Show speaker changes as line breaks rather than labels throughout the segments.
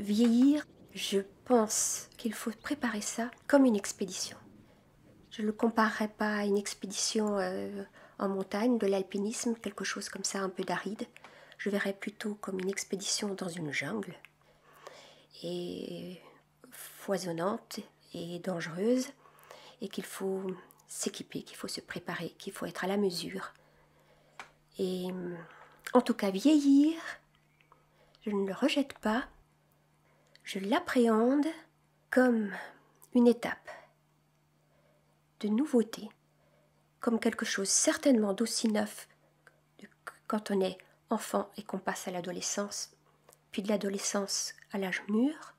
Vieillir, je pense qu'il faut préparer ça comme une expédition. Je ne le comparerais pas à une expédition en montagne, de l'alpinisme, quelque chose comme ça, un peu d'aride. Je verrais plutôt comme une expédition dans une jungle, et foisonnante et dangereuse, et qu'il faut s'équiper, qu'il faut se préparer, qu'il faut être à la mesure. Et en tout cas, vieillir, je ne le rejette pas, je l'appréhende comme une étape de nouveauté, comme quelque chose certainement d'aussi neuf que quand on est enfant et qu'on passe à l'adolescence, puis de l'adolescence à l'âge mûr,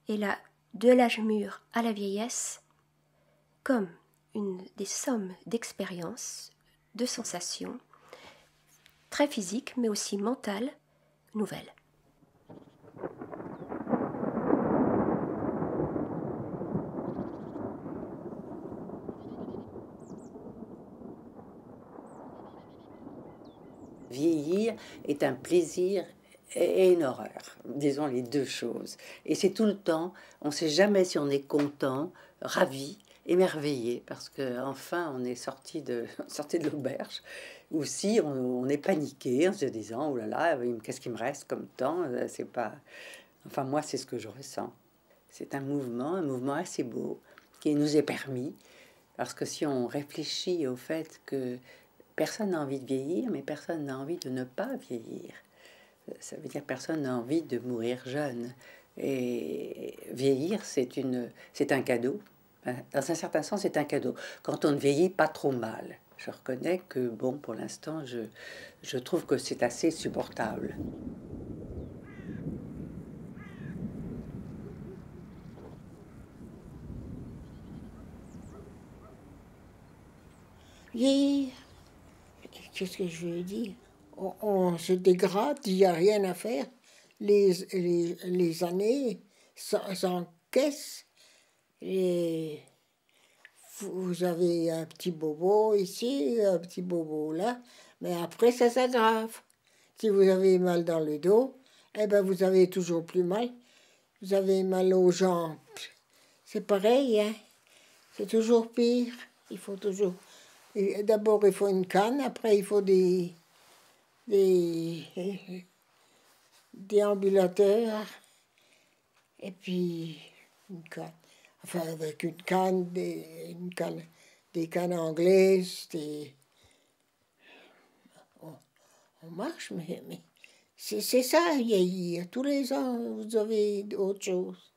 et là, de l'âge mûr à la vieillesse, comme une des sommes d'expériences, de sensations, très physiques mais aussi mentales, nouvelles.
Vieillir est un plaisir et une horreur, disons les deux choses. Et c'est tout le temps, on ne sait jamais si on est content, ravi, émerveillé, parce que enfin on est sorti de l'auberge, ou si on est paniqué en se disant, oh là là, qu'est-ce qui me reste comme temps, c'est pas... Enfin moi c'est ce que je ressens. C'est un mouvement assez beau, qui nous est permis, parce que si on réfléchit au fait que personne n'a envie de vieillir, mais personne n'a envie de ne pas vieillir. Ça veut dire personne n'a envie de mourir jeune. Et vieillir, c'est un cadeau. Dans un certain sens, c'est un cadeau. Quand on ne vieillit pas trop mal. Je reconnais que, bon, pour l'instant, je trouve que c'est assez supportable.
Vieillir, qu'est-ce que je veux dire? On se dégrade, il n'y a rien à faire. Les années s'encaissent. Et vous avez un petit bobo ici, un petit bobo là, mais après ça s'aggrave. Si vous avez mal dans le dos, eh ben vous avez toujours plus mal. Vous avez mal aux jambes. C'est pareil, hein? C'est toujours pire. Il faut toujours... D'abord, il faut une canne, après, il faut des déambulateurs, et puis une canne. Enfin, avec une canne, des cannes anglaises, on marche, mais c'est ça, vieillir. Tous les ans, vous avez autre chose.